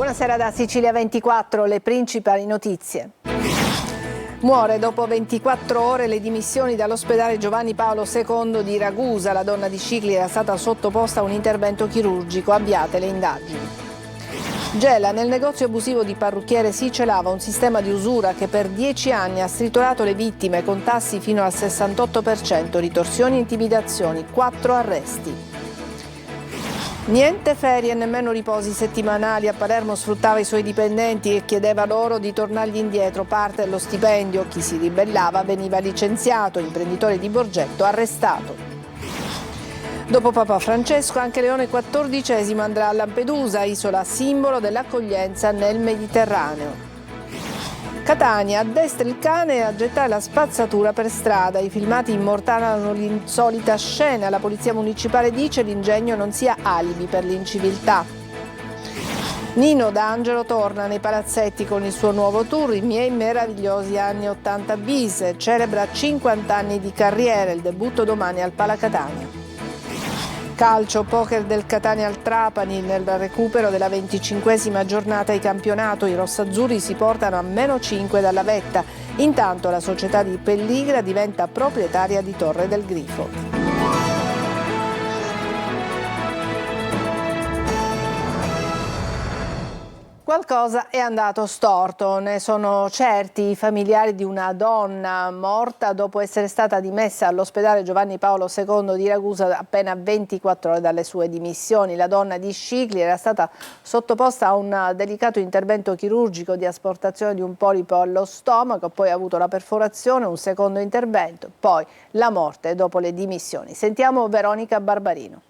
Buonasera da Sicilia 24, le principali notizie. Muore dopo 24 ore le dimissioni dall'ospedale Giovanni Paolo II di Ragusa. La donna di Scicli era stata sottoposta a un intervento chirurgico, avviate le indagini. Gela, nel negozio abusivo di parrucchiere si celava un sistema di usura che per 10 anni ha stritolato le vittime con tassi fino al 68%, ritorsioni e intimidazioni, 4 arresti. Niente ferie e nemmeno riposi settimanali. A Palermo sfruttava i suoi dipendenti e chiedeva loro di tornargli indietro parte dello stipendio. Chi si ribellava veniva licenziato, imprenditore di Borgetto arrestato. Dopo Papa Francesco anche Leone XIV andrà a Lampedusa, isola simbolo dell'accoglienza nel Mediterraneo. Catania, a destra il cane a gettare la spazzatura per strada. I filmati immortalano l'insolita scena. La polizia municipale dice l'ingegno non sia alibi per l'inciviltà. Nino D'Angelo torna nei palazzetti con il suo nuovo tour I miei meravigliosi anni 80 bis. Celebra 50 anni di carriera, il debutto domani al Pala Catania. Calcio, poker del Catania al Trapani nel recupero della 25esima giornata di campionato. I rossazzurri si portano a -5 dalla vetta. Intanto la società di Pelligra diventa proprietaria di Torre del Grifo. Qualcosa è andato storto, ne sono certi i familiari di una donna morta dopo essere stata dimessa all'ospedale Giovanni Paolo II di Ragusa appena 24 ore dalle sue dimissioni. La donna di Scicli era stata sottoposta a un delicato intervento chirurgico di asportazione di un polipo allo stomaco, poi ha avuto la perforazione, un secondo intervento, poi la morte dopo le dimissioni. Sentiamo Veronica Barbarino.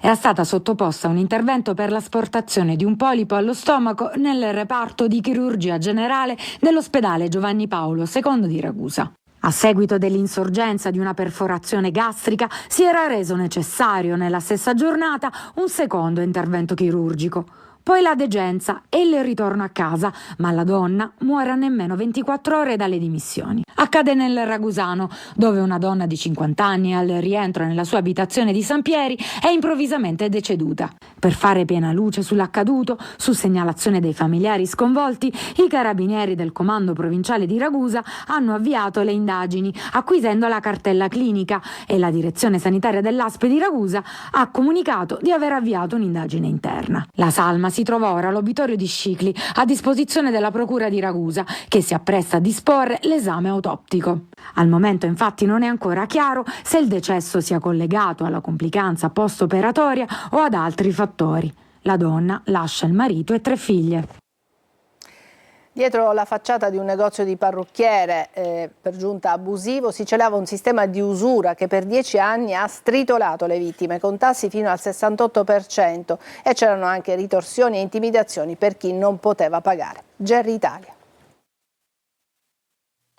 Era stata sottoposta a un intervento per l'asportazione di un polipo allo stomaco nel reparto di chirurgia generale dell'ospedale Giovanni Paolo II di Ragusa. A seguito dell'insorgenza di una perforazione gastrica si era reso necessario nella stessa giornata un secondo intervento chirurgico. Poi la degenza e il ritorno a casa, ma la donna muore a nemmeno 24 ore dalle dimissioni. Accade nel Ragusano, dove una donna di 50 anni al rientro nella sua abitazione di San Pieri è improvvisamente deceduta. Per fare piena luce sull'accaduto, su segnalazione dei familiari sconvolti, i carabinieri del comando provinciale di Ragusa hanno avviato le indagini, acquisendo la cartella clinica, e la direzione sanitaria dell'ASP di Ragusa ha comunicato di aver avviato un'indagine interna. La salma si trova ora all'obitorio di Scicli, a disposizione della procura di Ragusa, che si appresta a disporre l'esame autoptico. Al momento infatti non è ancora chiaro se il decesso sia collegato alla complicanza post-operatoria o ad altri fattori. La donna lascia il marito e 3 figlie. Dietro la facciata di un negozio di parrucchiere, per giunta abusivo, si celava un sistema di usura che per 10 anni ha stritolato le vittime con tassi fino al 68% e c'erano anche ritorsioni e intimidazioni per chi non poteva pagare. Gerry Italia.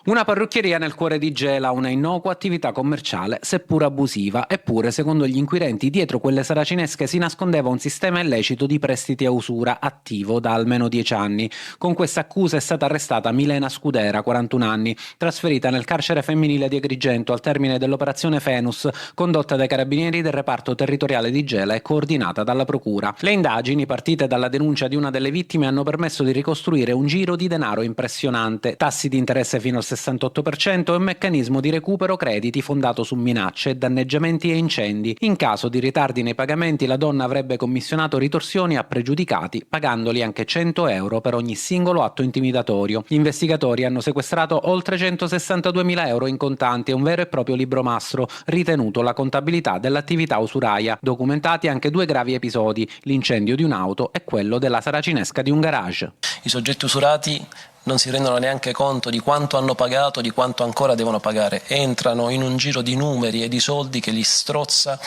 Una parrucchieria nel cuore di Gela, una innocua attività commerciale, seppur abusiva. Eppure, secondo gli inquirenti, dietro quelle saracinesche si nascondeva un sistema illecito di prestiti a usura attivo da almeno 10 anni. Con questa accusa è stata arrestata Milena Scudera, 41 anni, trasferita nel carcere femminile di Agrigento al termine dell'operazione Fenus, condotta dai carabinieri del reparto territoriale di Gela e coordinata dalla procura. Le indagini, partite dalla denuncia di una delle vittime, hanno permesso di ricostruire un giro di denaro impressionante, tassi di interesse fino al 68% e un meccanismo di recupero crediti fondato su minacce, danneggiamenti e incendi. In caso di ritardi nei pagamenti, la donna avrebbe commissionato ritorsioni a pregiudicati, pagandoli anche 100 euro per ogni singolo atto intimidatorio. Gli investigatori hanno sequestrato oltre 162.000 euro in contanti e un vero e proprio libro mastro, ritenuto la contabilità dell'attività usuraia. Documentati anche 2 gravi episodi, l'incendio di un'auto e quello della saracinesca di un garage. I soggetti usurati non si rendono neanche conto di quanto hanno pagato, di quanto ancora devono pagare. Entrano in un giro di numeri e di soldi che li strozza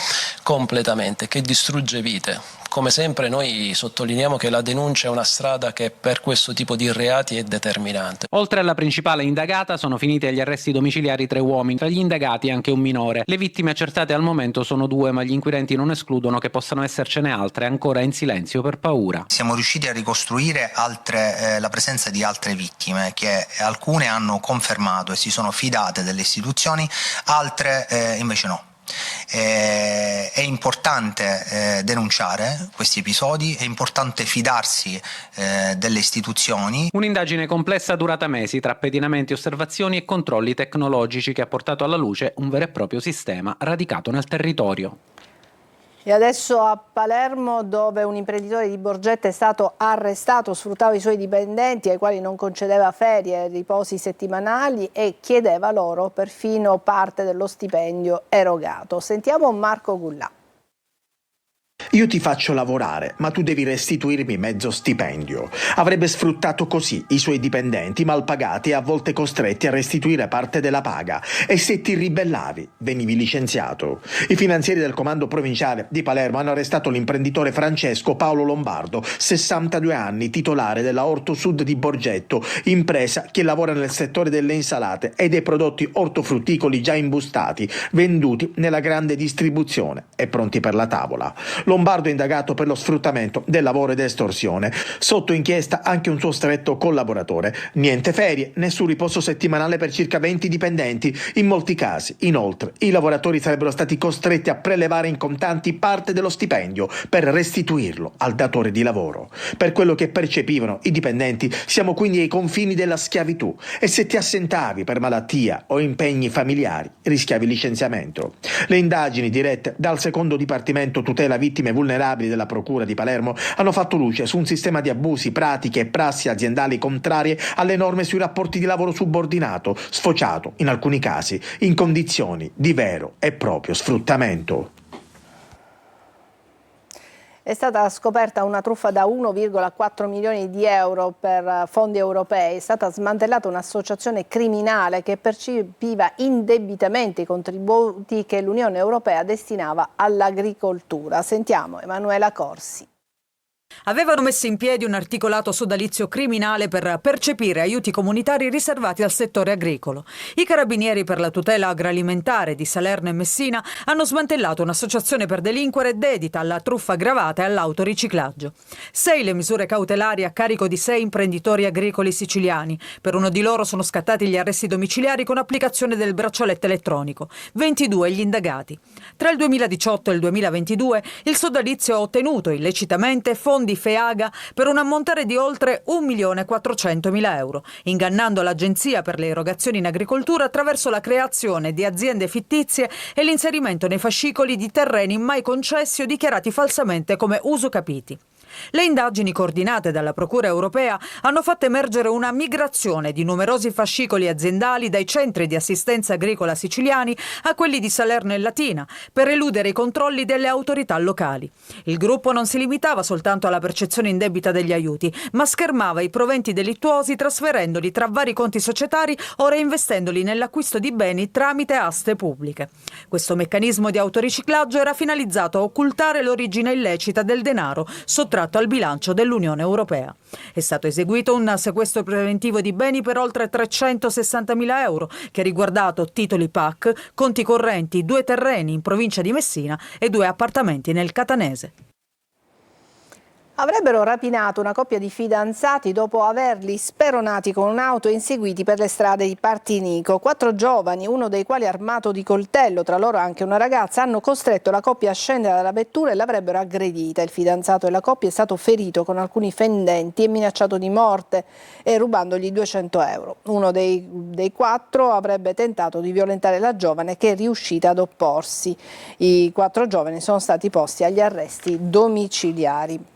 completamente, che distrugge vite. Come sempre noi sottolineiamo che la denuncia è una strada che per questo tipo di reati è determinante. Oltre alla principale indagata sono finiti agli arresti domiciliari 3 uomini, tra gli indagati anche un minore. Le vittime accertate al momento sono 2, ma gli inquirenti non escludono che possano essercene altre ancora in silenzio per paura. Siamo riusciti a ricostruire la presenza di altre vittime, che alcune hanno confermato e si sono fidate delle istituzioni, altre invece no. È importante denunciare questi episodi, è importante fidarsi delle istituzioni. Un'indagine complessa durata mesi tra pedinamenti, osservazioni e controlli tecnologici che ha portato alla luce un vero e proprio sistema radicato nel territorio. E adesso a Palermo, dove un imprenditore di Borgetta è stato arrestato, sfruttava i suoi dipendenti ai quali non concedeva ferie e riposi settimanali e chiedeva loro perfino parte dello stipendio erogato. Sentiamo Marco Gullà. Io ti faccio lavorare, ma tu devi restituirmi mezzo stipendio. Avrebbe sfruttato così i suoi dipendenti mal pagati e a volte costretti a restituire parte della paga. E se ti ribellavi, venivi licenziato. I finanzieri del comando provinciale di Palermo hanno arrestato l'imprenditore Francesco Paolo Lombardo, 62 anni, titolare della Orto Sud di Borgetto, impresa che lavora nel settore delle insalate e dei prodotti ortofrutticoli già imbustati, venduti nella grande distribuzione e pronti per la tavola. Lombardo è indagato per lo sfruttamento del lavoro ed estorsione. Sotto inchiesta anche un suo stretto collaboratore. Niente ferie, nessun riposo settimanale per circa 20 dipendenti. In molti casi, inoltre, i lavoratori sarebbero stati costretti a prelevare in contanti parte dello stipendio per restituirlo al datore di lavoro. Per quello che percepivano i dipendenti, siamo quindi ai confini della schiavitù e se ti assentavi per malattia o impegni familiari, rischiavi licenziamento. Le indagini dirette dal secondo Dipartimento Tutela Vittime Vulnerabili della Procura di Palermo hanno fatto luce su un sistema di abusi, pratiche e prassi aziendali contrarie alle norme sui rapporti di lavoro subordinato, sfociato in alcuni casi in condizioni di vero e proprio sfruttamento. È stata scoperta una truffa da 1,4 milioni di euro per fondi europei. È stata smantellata un'associazione criminale che percepiva indebitamente i contributi che l'Unione Europea destinava all'agricoltura. Sentiamo Emanuela Corsi. Avevano messo in piedi un articolato sodalizio criminale per percepire aiuti comunitari riservati al settore agricolo. I carabinieri per la tutela agroalimentare di Salerno e Messina hanno smantellato un'associazione per delinquere dedita alla truffa aggravata e all'autoriciclaggio. 6 le misure cautelari a carico di 6 imprenditori agricoli siciliani. Per uno di loro sono scattati gli arresti domiciliari con applicazione del braccialetto elettronico. 22 gli indagati. Tra il 2018 e il 2022 il sodalizio ha ottenuto illecitamente fondi FEAGA per un ammontare di oltre 1.400.000 euro, ingannando l'Agenzia per le erogazioni in agricoltura attraverso la creazione di aziende fittizie e l'inserimento nei fascicoli di terreni mai concessi o dichiarati falsamente come usucapiti. Le indagini coordinate dalla Procura europea hanno fatto emergere una migrazione di numerosi fascicoli aziendali dai centri di assistenza agricola siciliani a quelli di Salerno e Latina per eludere i controlli delle autorità locali. Il gruppo non si limitava soltanto alla percezione indebita degli aiuti, ma schermava i proventi delittuosi trasferendoli tra vari conti societari o reinvestendoli nell'acquisto di beni tramite aste pubbliche. Questo meccanismo di autoriciclaggio era finalizzato a occultare l'origine illecita del denaro sottratto al bilancio dell'Unione Europea. È stato eseguito un sequestro preventivo di beni per oltre 360.000 euro che ha riguardato titoli PAC, conti correnti, 2 terreni in provincia di Messina e 2 appartamenti nel Catanese. Avrebbero rapinato una coppia di fidanzati dopo averli speronati con un'auto e inseguiti per le strade di Partinico. 4 giovani, uno dei quali armato di coltello, tra loro anche una ragazza, hanno costretto la coppia a scendere dalla vettura e l'avrebbero aggredita. Il fidanzato della coppia è stato ferito con alcuni fendenti e minacciato di morte e rubandogli 200 euro. Uno dei 4 avrebbe tentato di violentare la giovane che è riuscita ad opporsi. I 4 giovani sono stati posti agli arresti domiciliari.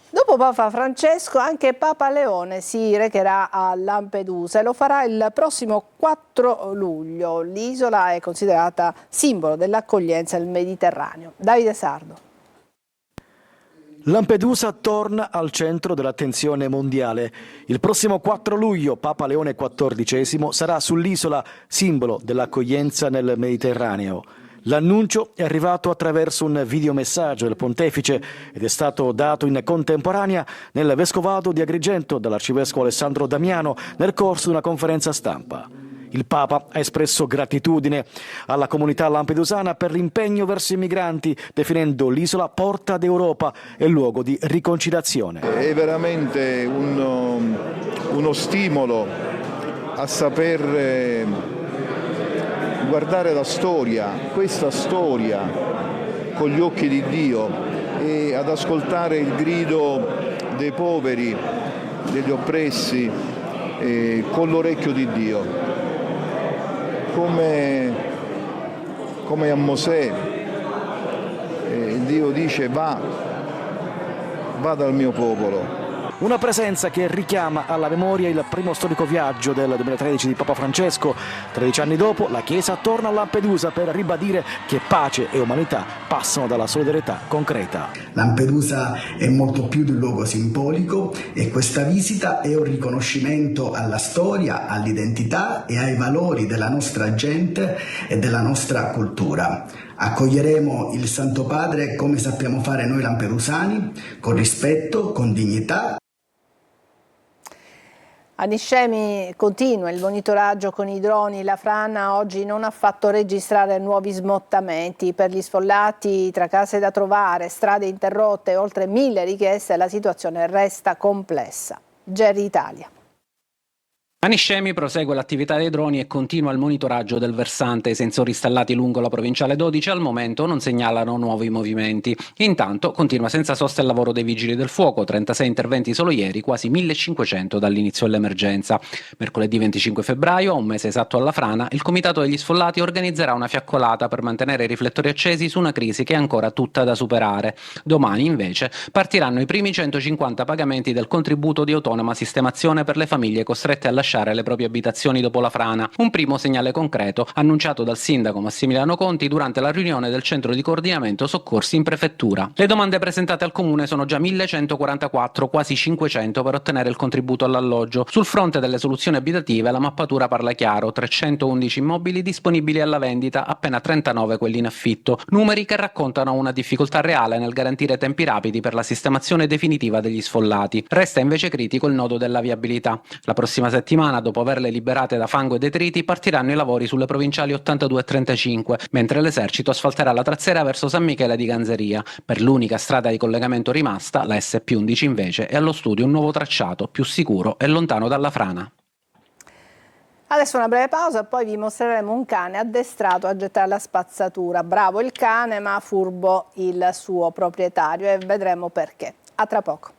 Dopo Papa Francesco, anche Papa Leone si recherà a Lampedusa e lo farà il prossimo 4 luglio. L'isola è considerata simbolo dell'accoglienza nel Mediterraneo. Davide Sardo. Lampedusa torna al centro dell'attenzione mondiale. Il prossimo 4 luglio Papa Leone XIV sarà sull'isola, simbolo dell'accoglienza nel Mediterraneo. L'annuncio è arrivato attraverso un videomessaggio del pontefice ed è stato dato in contemporanea nel vescovado di Agrigento dall'arcivescovo Alessandro Damiano nel corso di una conferenza stampa. Il Papa ha espresso gratitudine alla comunità lampedusana per l'impegno verso i migranti, definendo l'isola porta d'Europa e luogo di riconciliazione. È veramente uno stimolo a saper guardare la storia, questa storia, con gli occhi di Dio e ad ascoltare il grido dei poveri, degli oppressi, con l'orecchio di Dio. Come a Mosè, Dio dice va dal mio popolo. Una presenza che richiama alla memoria il primo storico viaggio del 2013 di Papa Francesco. 13 anni dopo la Chiesa torna a Lampedusa per ribadire che pace e umanità passano dalla solidarietà concreta. Lampedusa è molto più di un luogo simbolico e questa visita è un riconoscimento alla storia, all'identità e ai valori della nostra gente e della nostra cultura. Accoglieremo il Santo Padre come sappiamo fare noi lampedusani, con rispetto, con dignità. A Niscemi continua il monitoraggio con i droni. La frana oggi non ha fatto registrare nuovi smottamenti. Per gli sfollati tra case da trovare, strade interrotte e oltre 1000 richieste, la situazione resta complessa. Gerry Italia. A Niscemi prosegue l'attività dei droni e continua il monitoraggio del versante. I sensori installati lungo la provinciale 12 al momento non segnalano nuovi movimenti. Intanto continua senza sosta il lavoro dei vigili del fuoco, 36 interventi solo ieri, quasi 1500 dall'inizio dell'emergenza. Mercoledì 25 febbraio, a un mese esatto alla frana, il Comitato degli Sfollati organizzerà una fiaccolata per mantenere i riflettori accesi su una crisi che è ancora tutta da superare. Domani invece partiranno i primi 150 pagamenti del contributo di autonoma sistemazione per le famiglie costrette a lasciare le proprie abitazioni dopo la frana. Un primo segnale concreto annunciato dal sindaco Massimiliano Conti durante la riunione del centro di coordinamento soccorsi in prefettura. Le domande presentate al comune sono già 1144, quasi 500 per ottenere il contributo all'alloggio. Sul fronte delle soluzioni abitative la mappatura parla chiaro: 311 immobili disponibili alla vendita, appena 39 quelli in affitto. Numeri che raccontano una difficoltà reale nel garantire tempi rapidi per la sistemazione definitiva degli sfollati. Resta invece critico il nodo della viabilità. La prossima settimana, dopo averle liberate da fango e detriti, partiranno i lavori sulle provinciali 82 e 35, mentre l'esercito asfalterà la trazzera verso San Michele di Ganzeria. Per l'unica strada di collegamento rimasta, la SP11 invece, è allo studio un nuovo tracciato più sicuro e lontano dalla frana. Adesso una breve pausa, poi vi mostreremo un cane addestrato a gettare la spazzatura. Bravo il cane, ma furbo il suo proprietario, e vedremo perché. A tra poco.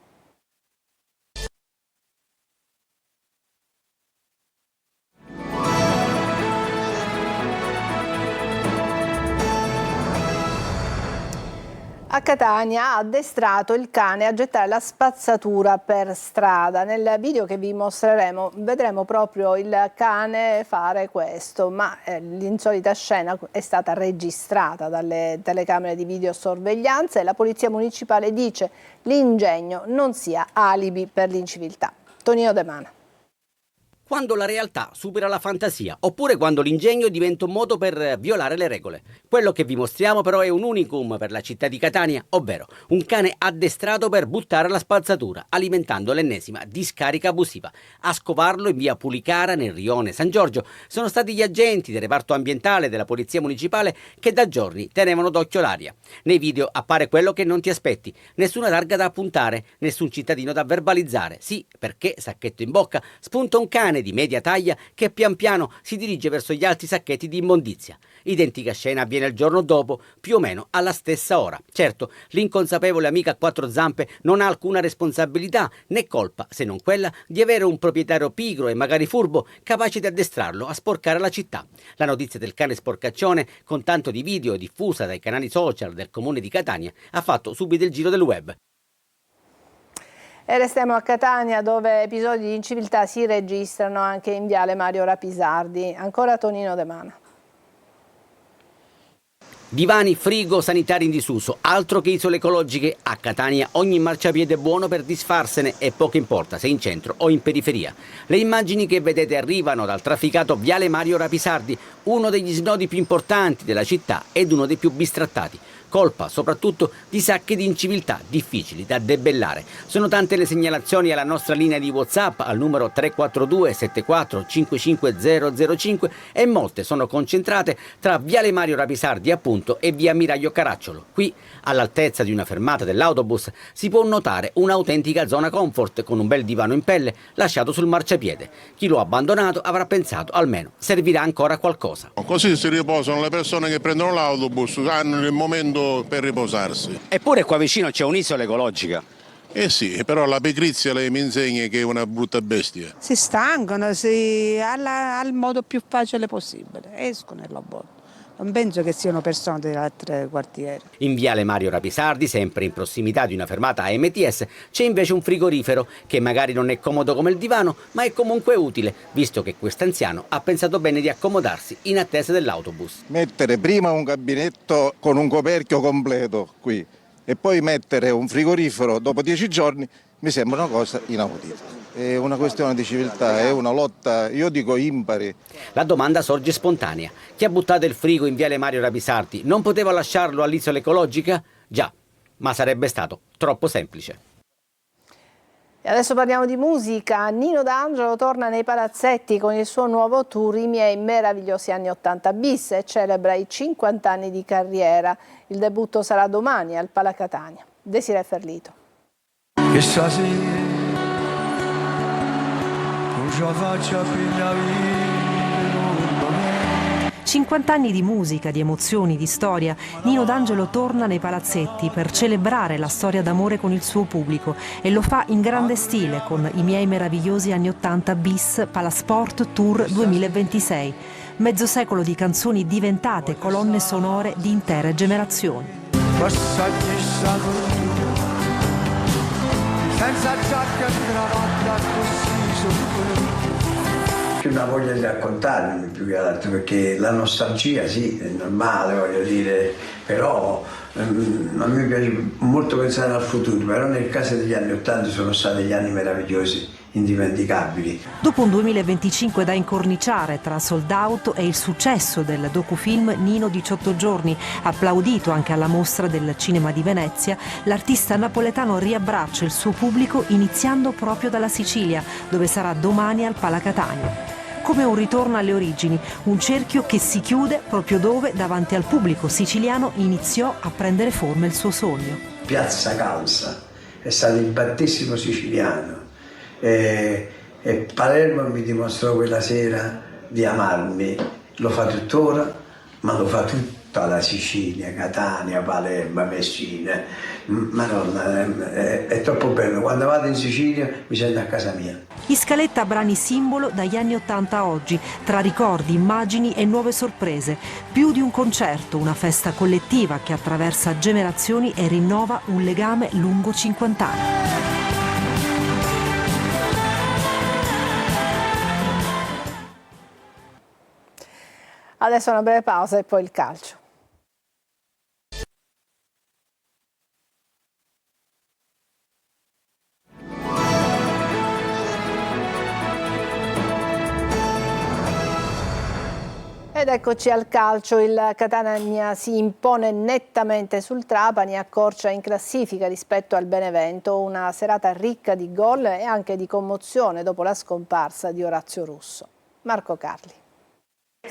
A Catania ha addestrato il cane a gettare la spazzatura per strada. Nel video che vi mostreremo vedremo proprio il cane fare questo, ma l'insolita scena è stata registrata dalle telecamere di videosorveglianza e la Polizia Municipale dice l'ingegno non sia alibi per l'inciviltà. Tonino De Mana. Quando la realtà supera la fantasia, oppure quando l'ingegno diventa un modo per violare le regole. Quello che vi mostriamo però è un unicum per la città di Catania, ovvero un cane addestrato per buttare la spazzatura, alimentando l'ennesima discarica abusiva. A scovarlo in via Pulicara, nel rione San Giorgio, sono stati gli agenti del reparto ambientale della Polizia Municipale che da giorni tenevano d'occhio l'aria. Nei video appare quello che non ti aspetti, nessuna targa da appuntare, nessun cittadino da verbalizzare. Sì, perché, sacchetto in bocca, spunta un cane di media taglia che pian piano si dirige verso gli altri sacchetti di immondizia. Identica scena avviene il giorno dopo, più o meno alla stessa ora. Certo, l'inconsapevole amico a quattro zampe non ha alcuna responsabilità né colpa, se non quella di avere un proprietario pigro e magari furbo capace di addestrarlo a sporcare la città. La notizia del cane sporcaccione, con tanto di video diffusa dai canali social del comune di Catania, ha fatto subito il giro del web. E restiamo a Catania, dove episodi di inciviltà si registrano anche in viale Mario Rapisardi. Ancora Tonino De Mana. Divani, frigo, sanitari in disuso, altro che isole ecologiche. A Catania ogni marciapiede è buono per disfarsene e poco importa se in centro o in periferia. Le immagini che vedete arrivano dal trafficato viale Mario Rapisardi, uno degli snodi più importanti della città ed uno dei più bistrattati. colpa soprattutto di sacche di inciviltà difficili da debellare. Sono tante le segnalazioni alla nostra linea di WhatsApp al numero 342 74 55005 e molte sono concentrate tra Viale Mario Rapisardi appunto e via Miraglio Caracciolo. Qui, all'altezza di una fermata dell'autobus, si può notare un'autentica zona comfort con un bel divano in pelle lasciato sul marciapiede. Chi lo ha abbandonato avrà pensato almeno servirà ancora a qualcosa. Così si riposano le persone che prendono l'autobus, hanno il momento per riposarsi. Eppure qua vicino c'è un'isola ecologica. Eh sì, però la pigrizia lei mi insegna che è una brutta bestia. Si stancano, al modo più facile possibile, escono e lavoro. Non penso che siano persone degli altri quartieri. In Viale Mario Rapisardi, sempre in prossimità di una fermata AMTS, c'è invece un frigorifero che magari non è comodo come il divano, ma è comunque utile, visto che quest'anziano ha pensato bene di accomodarsi in attesa dell'autobus. Mettere prima un gabinetto con un coperchio completo qui e poi mettere un frigorifero dopo 10 giorni mi sembra una cosa inaudita. È una questione di civiltà, è una lotta, io dico impari. La domanda sorge spontanea. Chi ha buttato il frigo in Viale Mario Rapisardi non poteva lasciarlo all'isola ecologica? Già, ma sarebbe stato troppo semplice. E adesso parliamo di musica. Nino D'Angelo torna nei palazzetti con il suo nuovo tour I miei meravigliosi anni 80 bis e celebra i 50 anni di carriera. Il debutto sarà domani al Pala Catania. Desiree Ferlito. Che stasera non ce la faccia più la vita. 50 anni di musica, di emozioni, di storia. Nino D'Angelo torna nei palazzetti per celebrare la storia d'amore con il suo pubblico e lo fa in grande stile con I miei meravigliosi anni 80 bis Palasport Tour 2026. Mezzo secolo di canzoni diventate colonne sonore di intere generazioni. Passaggi stato senza giacca e cravatta così sotto. C'è una voglia di raccontarmi più che altro, perché la nostalgia sì, è normale, voglio dire, però a me piace molto pensare al futuro, però nel caso degli anni 80 sono stati gli anni meravigliosi, indimenticabili. Dopo un 2025 da incorniciare tra Sold Out e il successo del docufilm Nino 18 giorni, applaudito anche alla mostra del cinema di Venezia, l'artista napoletano riabbraccia il suo pubblico iniziando proprio dalla Sicilia, dove sarà domani al Pala Catania. Come un ritorno alle origini, un cerchio che si chiude proprio dove, davanti al pubblico siciliano, iniziò a prendere forma il suo sogno. Piazza Calza è stato il battesimo siciliano e Palermo mi dimostrò quella sera di amarmi, lo fa tuttora, ma lo fa tutta la Sicilia, Catania, Palermo, Messina. Madonna, è troppo bello, quando vado in Sicilia mi sento a casa mia. In scaletta brani simbolo dagli anni 80 a oggi, tra ricordi, immagini e nuove sorprese. Più di un concerto, una festa collettiva che attraversa generazioni e rinnova un legame lungo 50 anni. Adesso una breve pausa e poi il calcio. Ed eccoci al calcio, il Catania si impone nettamente sul Trapani e accorcia in classifica rispetto al Benevento, una serata ricca di gol e anche di commozione dopo la scomparsa di Orazio Russo. Marco Carli.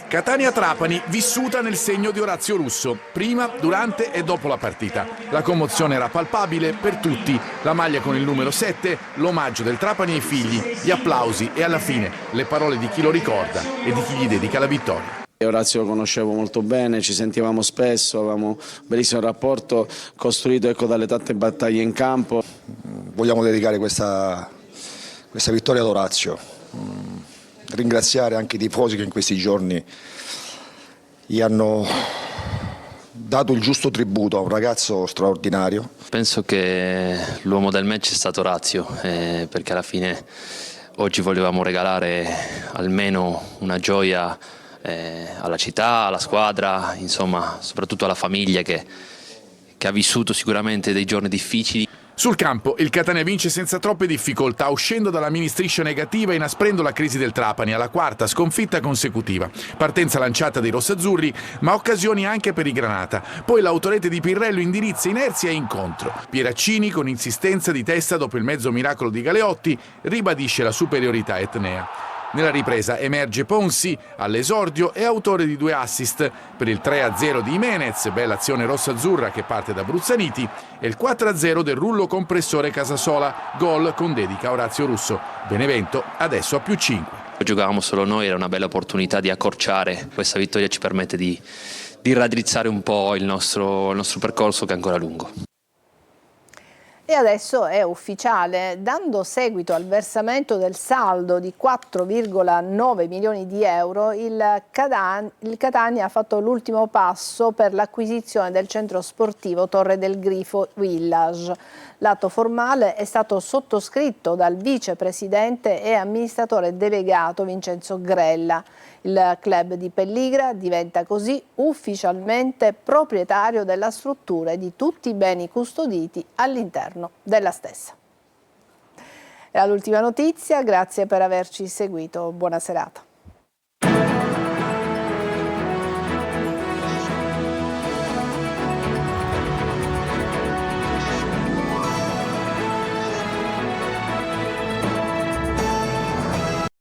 Catania-Trapani vissuta nel segno di Orazio Russo, prima, durante e dopo la partita. La commozione era palpabile per tutti, la maglia con il numero 7, l'omaggio del Trapani ai figli, gli applausi e alla fine le parole di chi lo ricorda e di chi gli dedica la vittoria. Orazio lo conoscevo molto bene, ci sentivamo spesso, avevamo un bellissimo rapporto costruito dalle tante battaglie in campo. Vogliamo dedicare questa vittoria ad Orazio, ringraziare anche i tifosi che in questi giorni gli hanno dato il giusto tributo a un ragazzo straordinario. Penso che l'uomo del match è stato Orazio, perché alla fine oggi volevamo regalare almeno una gioia alla città, alla squadra, insomma soprattutto alla famiglia che ha vissuto sicuramente dei giorni difficili. Sul campo il Catania vince senza troppe difficoltà, uscendo dalla mini striscia negativa e inasprendo la crisi del Trapani alla quarta sconfitta consecutiva. Partenza lanciata dei rossazzurri, ma occasioni anche per i Granata. Poi l'autorete di Pirrello indirizza inerzia e incontro. Pieraccini, con insistenza di testa dopo il mezzo miracolo di Galeotti, ribadisce la superiorità etnea. Nella ripresa emerge Ponsi all'esordio e autore di 2 assist per il 3-0 di Jimenez, bella azione rossa-azzurra che parte da Bruzzaniti, e il 4-0 del rullo compressore Casasola, gol con dedica a Orazio Russo. Benevento adesso a +5. Giocavamo solo noi, era una bella opportunità di accorciare. Questa vittoria ci permette di raddrizzare un po' il nostro percorso che è ancora lungo. E adesso è ufficiale, dando seguito al versamento del saldo di 4,9 milioni di euro, il Catania ha fatto l'ultimo passo per l'acquisizione del centro sportivo Torre del Grifo Village. L'atto formale è stato sottoscritto dal vicepresidente e amministratore delegato Vincenzo Grella. Il club di Pelligra diventa così ufficialmente proprietario della struttura e di tutti i beni custoditi all'interno della stessa. Era l'ultima notizia, grazie per averci seguito, buona serata.